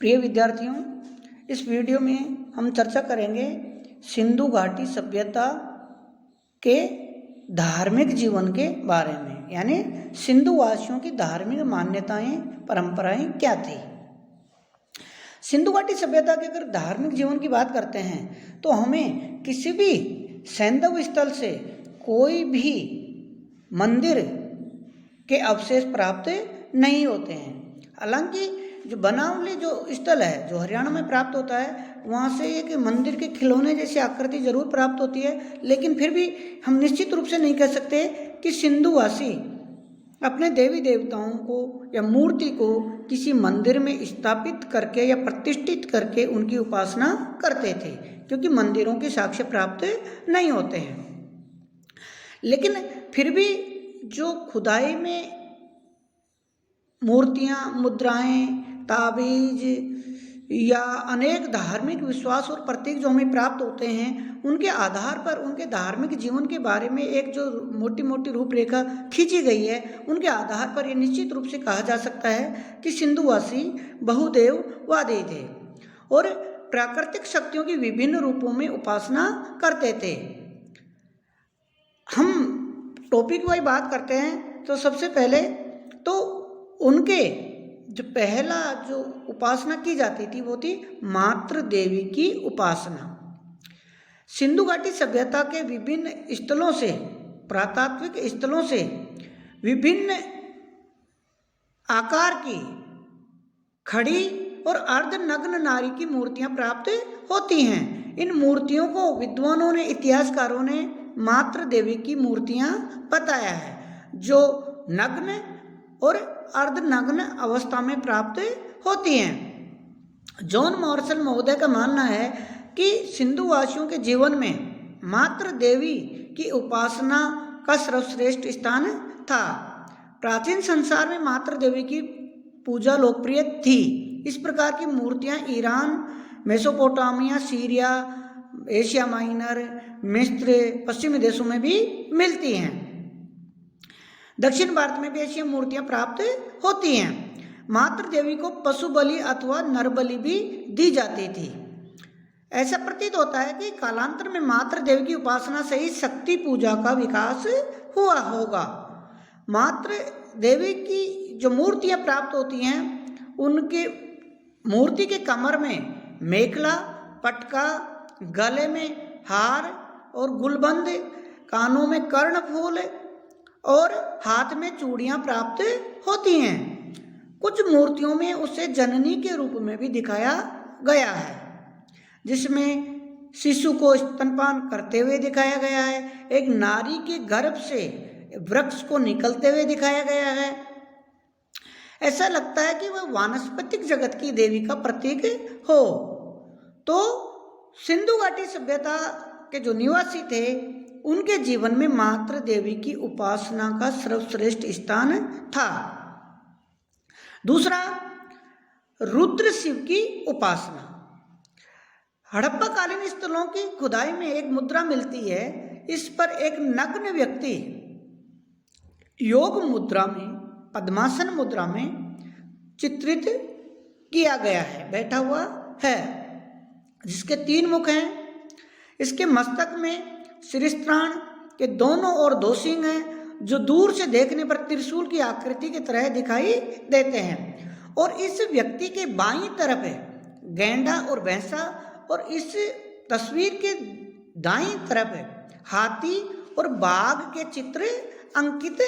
प्रिय विद्यार्थियों, इस वीडियो में हम चर्चा करेंगे सिंधु घाटी सभ्यता के धार्मिक जीवन के बारे में, यानी सिंधु वासियों की धार्मिक मान्यताएं परंपराएं क्या थी। सिंधु घाटी सभ्यता के अगर धार्मिक जीवन की बात करते हैं तो हमें किसी भी सैंधव स्थल से कोई भी मंदिर के अवशेष प्राप्त नहीं होते हैं। हालांकि जो बनावली जो स्थल है जो हरियाणा में प्राप्त होता है, वहाँ से एक मंदिर के खिलौने जैसी आकृति जरूर प्राप्त होती है, लेकिन फिर भी हम निश्चित रूप से नहीं कह सकते कि सिंधुवासी अपने देवी देवताओं को या मूर्ति को किसी मंदिर में स्थापित करके या प्रतिष्ठित करके उनकी उपासना करते थे, क्योंकि मंदिरों के साक्ष्य प्राप्त नहीं होते हैं। लेकिन फिर भी जो खुदाई में मूर्तियाँ, मुद्राएं, ताबीज या अनेक धार्मिक विश्वास और प्रतीक जो हमें प्राप्त होते हैं, उनके आधार पर उनके धार्मिक जीवन के बारे में एक जो मोटी मोटी रूपरेखा खींची गई है, उनके आधार पर यह निश्चित रूप से कहा जा सकता है कि सिंधुवासी बहुदेववादी थे और प्राकृतिक शक्तियों की विभिन्न रूपों में उपासना करते थे। हम टॉपिक वाइज बात करते हैं तो सबसे पहले तो उनके जो पहला जो उपासना की जाती थी वो थी मातृ देवी की उपासना। सिंधु घाटी सभ्यता के विभिन्न स्थलों से, पुरातात्विक स्थलों से विभिन्न आकार की खड़ी और अर्धनग्न नारी की मूर्तियां प्राप्त होती हैं। इन मूर्तियों को विद्वानों ने, इतिहासकारों ने मातृ देवी की मूर्तियां बताया है, जो नग्न और अर्धनग्न अवस्था में प्राप्त होती हैं। जॉन मॉर्सल महोदय का मानना है कि सिंधुवासियों के जीवन में मातृ देवी की उपासना का सर्वश्रेष्ठ स्थान था। प्राचीन संसार में मातृ देवी की पूजा लोकप्रिय थी। इस प्रकार की मूर्तियां Iran, Mesopotamia, Syria, Asia minor, मिस्र, पश्चिमी देशों में भी मिलती हैं। दक्षिण भारत में भी ऐसी मूर्तियां प्राप्त होती हैं। मातृ देवी को पशु बलि अथवा नर बलि भी दी जाती थी। ऐसा प्रतीत होता है कि कालांतर में मातृ देवी की उपासना से ही शक्ति पूजा का विकास हुआ होगा। मातृ देवी की जो मूर्तियां प्राप्त होती हैं, उनके मूर्ति के कमर में मेखला, पटका, गले में हार और गुलबंद, कानों में कर्णफूल और हाथ में चूड़ियां प्राप्त होती हैं। कुछ मूर्तियों में उसे जननी के रूप में भी दिखाया गया है, जिसमें शिशु को स्तनपान करते हुए दिखाया गया है। एक नारी के गर्भ से वृक्ष को निकलते हुए दिखाया गया है। ऐसा लगता है कि वह वानस्पतिक जगत की देवी का प्रतीक हो। तो सिंधु घाटी सभ्यता के जो निवासी थे, उनके जीवन में मातृ देवी की उपासना का सर्वश्रेष्ठ स्थान था। दूसरा, रुद्र शिव की उपासना। हड़प्पा कालीन स्थलों की खुदाई में एक मुद्रा मिलती है। इस पर एक नग्न व्यक्ति योग मुद्रा में, पद्मासन मुद्रा में चित्रित किया गया है, बैठा हुआ है, जिसके 3 मुख हैं। इसके मस्तक में शिरस्त्राण के दोनों ओर 2 सींग हैं, जो दूर से देखने पर त्रिशूल की आकृति की तरह दिखाई देते हैं। और इस व्यक्ति के बाईं तरफ है गैंडा और भैंसा, और इस तस्वीर के दाईं तरफ है हाथी और बाघ के चित्र अंकित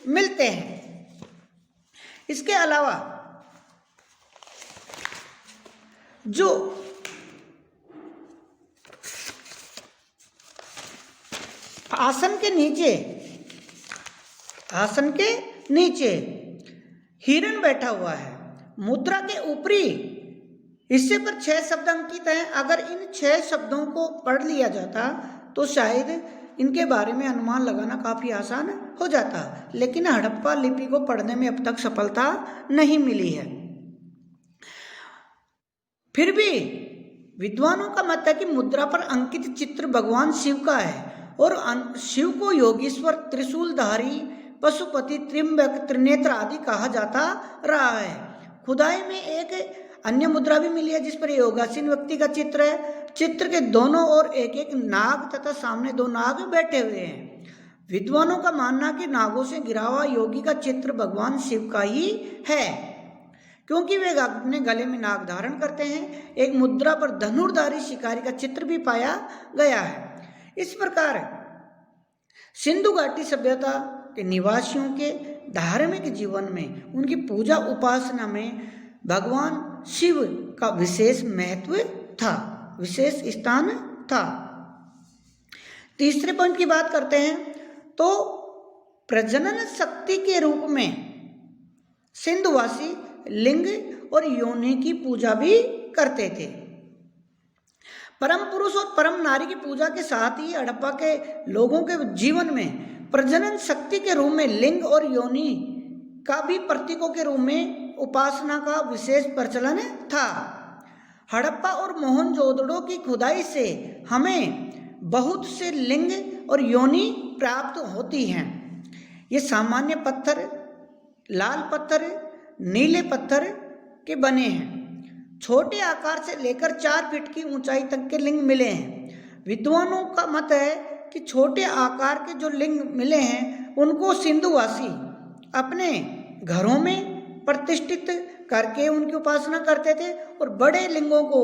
मिलते हैं। इसके अलावा जो आसन के नीचे हिरण बैठा हुआ है। मुद्रा के ऊपरी हिस्से पर 6 शब्द अंकित हैं। अगर इन 6 शब्दों को पढ़ लिया जाता तो शायद इनके बारे में अनुमान लगाना काफी आसान हो जाता, लेकिन हड़प्पा लिपि को पढ़ने में अब तक सफलता नहीं मिली है। फिर भी विद्वानों का मत है कि मुद्रा पर अंकित चित्र भगवान शिव का है और शिव को योगीश्वर, त्रिशूलधारी, पशुपति, त्रिंबक, त्रिनेत्र आदि कहा जाता रहा है। खुदाई में एक अन्य मुद्रा भी मिली है जिस पर योगासीन व्यक्ति का चित्र है। चित्र के दोनों ओर एक एक नाग तथा सामने दो नाग बैठे हुए हैं। विद्वानों का मानना कि नागों से घिरा हुआ योगी का चित्र भगवान शिव का ही है, क्योंकि वे अपने गले में नाग धारण करते हैं। एक मुद्रा पर धनुर्धारी शिकारी का चित्र भी पाया गया है। इस प्रकार सिंधु घाटी सभ्यता के निवासियों के धार्मिक जीवन में, उनकी पूजा उपासना में भगवान शिव का विशेष महत्व था, विशेष स्थान था। तीसरे पॉइंट की बात करते हैं तो प्रजनन शक्ति के रूप में सिंधुवासी लिंग और योनि की पूजा भी करते थे। परम पुरुष और परम नारी की पूजा के साथ ही हड़प्पा के लोगों के जीवन में प्रजनन शक्ति के रूप में लिंग और योनि का भी प्रतीकों के रूप में उपासना का विशेष प्रचलन था। हड़प्पा और मोहनजोदड़ो की खुदाई से हमें बहुत से लिंग और योनि प्राप्त होती हैं। ये सामान्य पत्थर, लाल पत्थर, नीले पत्थर के बने हैं। छोटे आकार से लेकर 4 फीट की ऊंचाई तक के लिंग मिले हैं। विद्वानों का मत है कि छोटे आकार के जो लिंग मिले हैं उनको सिंधुवासी अपने घरों में प्रतिष्ठित करके उनकी उपासना करते थे और बड़े लिंगों को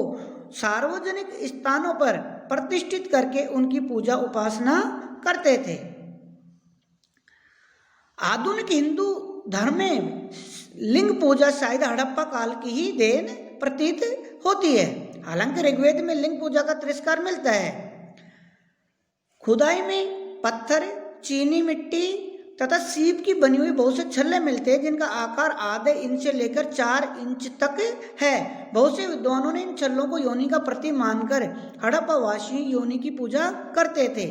सार्वजनिक स्थानों पर प्रतिष्ठित करके उनकी पूजा उपासना करते थे। आधुनिक हिंदू धर्म में लिंग पूजा शायद हड़प्पा काल की ही देन प्रतीत होती है। हालांकि ऋग्वेद में लिंग पूजा का तिरस्कार मिलता है। खुदाई में पत्थर, चीनी मिट्टी तथा सीप की बनी हुई बहुत से छल्ले मिलते हैं जिनका आकार आधे इंच से लेकर 4 इंच तक है। बहुत से विद्वानों ने इन छल्लों को योनि का प्रतीक मानकर हड़प्पावासी योनि की पूजा करते थे।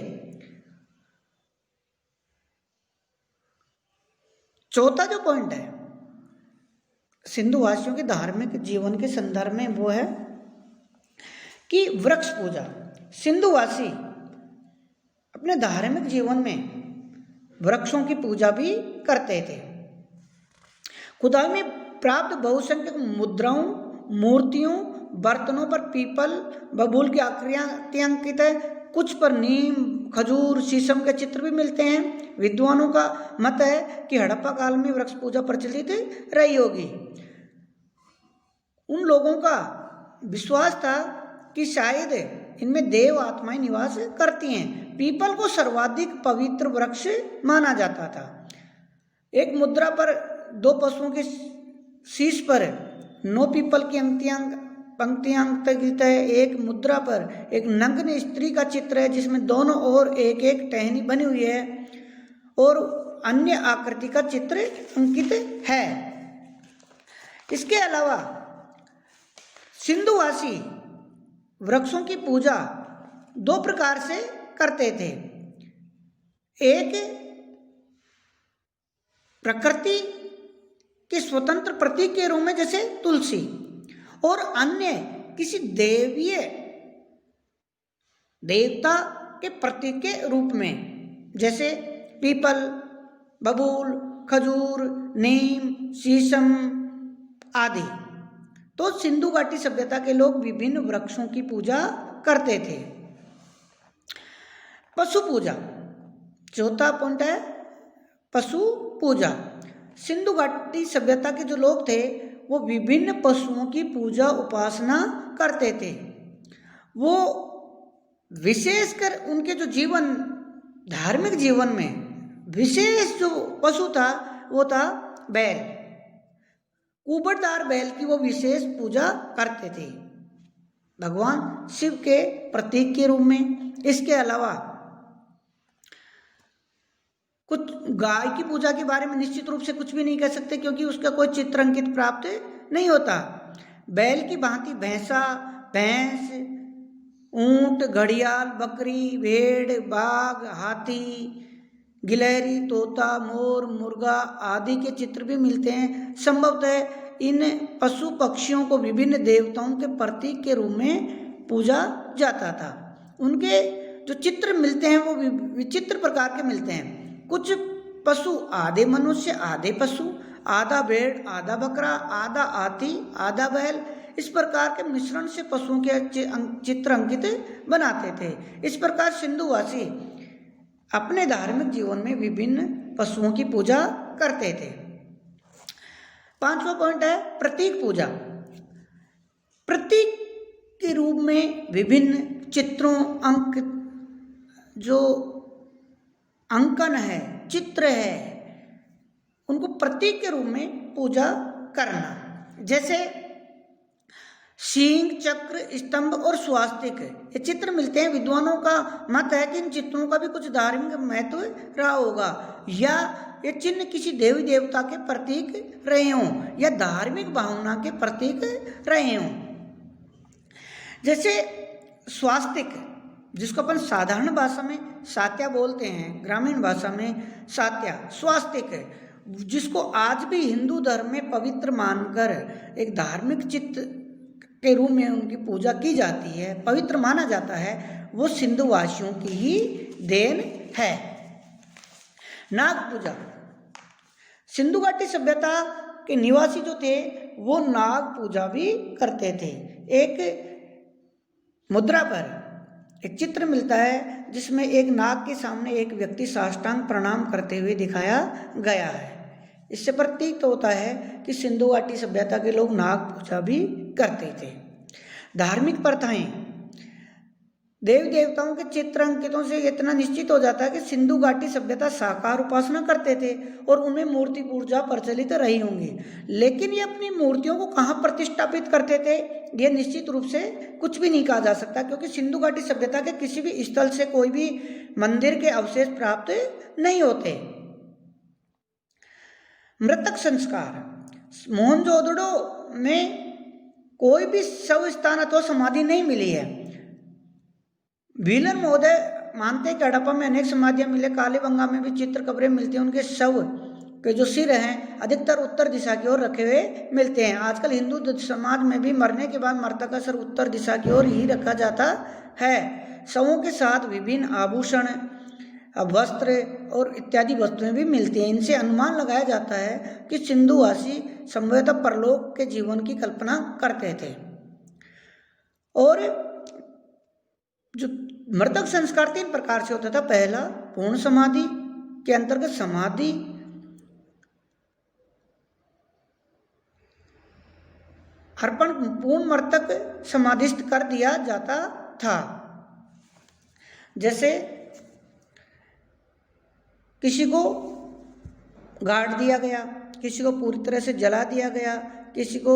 चौथा जो पॉइंट है सिंधुवासियों के धार्मिक जीवन के संदर्भ में वो है कि वृक्ष पूजा। सिंधुवासी अपने धार्मिक जीवन में वृक्षों की पूजा भी करते थे। खुदाई में प्राप्त बहुसंख्यक मुद्राओं, मूर्तियों, बर्तनों पर पीपल, बबूल की आकृतियां अंकित है। कुछ पर नीम, खजूर, शीशम के चित्र भी मिलते हैं। विद्वानों का मत है कि हड़प्पा काल में वृक्ष पूजा प्रचलित रही होगी। उन लोगों का विश्वास था कि शायद इनमें देव आत्माएं निवास करती हैं। पीपल को सर्वाधिक पवित्र वृक्ष माना जाता था। एक मुद्रा पर 2 पशुओं के शीश पर 9 पीपल की पंक्तियां अंकित है। एक मुद्रा पर एक नग्न स्त्री का चित्र है जिसमें दोनों ओर एक एक टहनी बनी हुई है और अन्य आकृति का चित्र अंकित है। इसके अलावा सिंधुवासी वृक्षों की पूजा 2 प्रकार से करते थे। एक प्रकृति के स्वतंत्र प्रतीक के रूप में जैसे तुलसी, और अन्य किसी देवीय देवता के प्रतीक के रूप में जैसे पीपल, बबूल, खजूर, नीम, शीशम आदि। तो सिंधु घाटी सभ्यता के लोग विभिन्न वृक्षों की पूजा करते थे। पशु पूजा, चौथा पॉइंट है पशु पूजा। सिंधु घाटी सभ्यता के जो लोग थे वो विभिन्न पशुओं की पूजा उपासना करते थे। वो विशेषकर उनके जो जीवन, धार्मिक जीवन में विशेष जो पशु था वो था बैल। कुबड़दार बैल की वो विशेष पूजा करते थे भगवान शिव के प्रतीक के रूप में। इसके अलावा कुछ गाय की पूजा के बारे में निश्चित रूप से कुछ भी नहीं कह सकते क्योंकि उसका कोई चित्र अंकित प्राप्त नहीं होता। बैल की भांति भैंसा, भैंस, ऊंट, घड़ियाल, बकरी, भेड़, बाघ, हाथी, गिलहरी, तोता, मोर, मुर्गा आदि के चित्र भी मिलते हैं। संभवतः इन पशु पक्षियों को विभिन्न देवताओं के प्रतीक के रूप में पूजा जाता था। उनके जो चित्र मिलते हैं वो विचित्र प्रकार के मिलते हैं। कुछ पशु आधे मनुष्य, आधे पशु, आधा भेड़, आधा बकरा, आधा हाथी, आधा बैल, इस प्रकार के मिश्रण से पशुओं के चित्र अंकित बनाते थे। इस प्रकार सिंधुवासी अपने धार्मिक जीवन में विभिन्न पशुओं की पूजा करते थे। 5वां पॉइंट है प्रतीक पूजा। प्रतीक के रूप में विभिन्न चित्रों जो अंकन है, चित्र है, उनको प्रतीक के रूप में पूजा करना। जैसे सींग, चक्र, स्तंभ और स्वास्तिक, ये चित्र मिलते हैं। विद्वानों का मत है कि इन चित्रों का भी कुछ धार्मिक महत्व रहा होगा, या ये चिन्ह किसी देवी देवता के प्रतीक रहे हों या धार्मिक भावना के प्रतीक रहे हों। जैसे स्वास्तिक, जिसको अपन साधारण भाषा में सात्या बोलते हैं, ग्रामीण भाषा में सात्या, स्वास्तिक है, जिसको आज भी हिंदू धर्म में पवित्र मानकर एक धार्मिक चित्त के रूप में उनकी पूजा की जाती है, पवित्र माना जाता है, वो सिंधुवासियों की ही देन है। नाग पूजा। सिंधु घाटी सभ्यता के निवासी जो थे वो नाग पूजा भी करते थे। एक मुद्रा पर एक चित्र मिलता है जिसमें एक नाग के सामने एक व्यक्ति साष्टांग प्रणाम करते हुए दिखाया गया है। इससे प्रतीत होता है कि सिंधु घाटी सभ्यता के लोग नाग पूजा भी करते थे। धार्मिक प्रथाएं। देवी देवताओं के चित्र अंकितों से इतना निश्चित हो जाता है कि सिंधु घाटी सभ्यता साकार उपासना करते थे और उनमें मूर्ति पूजा प्रचलित रही होंगी। लेकिन ये अपनी मूर्तियों को कहाँ प्रतिष्ठापित करते थे, यह निश्चित रूप से कुछ भी नहीं कहा जा सकता, क्योंकि सिंधु घाटी सभ्यता के किसी भी स्थल से कोई भी मंदिर के अवशेष प्राप्त नहीं होते। मृतक संस्कार। मोहनजोदड़ो में कोई भी शव स्थान अथवा समाधि नहीं मिली है। व्हीलर महोदय मानते हैं कि हड़प्पा में अनेक समाधियां मिले, कालीबंगा में भी चित्र कब्रें मिलती हैं। उनके शव के जो सिर हैं अधिकतर उत्तर दिशा की ओर रखे हुए मिलते हैं। आजकल हिंदू समाज में भी मरने के बाद मृतक का सिर उत्तर दिशा की ओर ही रखा जाता है। शवों के साथ विभिन्न आभूषण, वस्त्र और इत्यादि वस्तुएं भी मिलती हैं। इनसे अनुमान लगाया जाता है कि सिंधुवासी संभवतः परलोक के जीवन की कल्पना करते थे। और जो मृतक संस्कार 3 प्रकार से होता था। पहला पूर्ण समाधि के अंतर्गत समाधि अर्पण पूर्ण मृतक समाधिस्थ कर दिया जाता था। जैसे किसी को गाड़ दिया गया, किसी को पूरी तरह से जला दिया गया, किसी को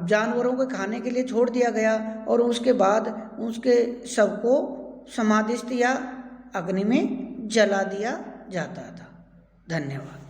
जानवरों को खाने के लिए छोड़ दिया गया और उसके बाद उसके शव को समाधिस्थ या अग्नि में जला दिया जाता था। धन्यवाद।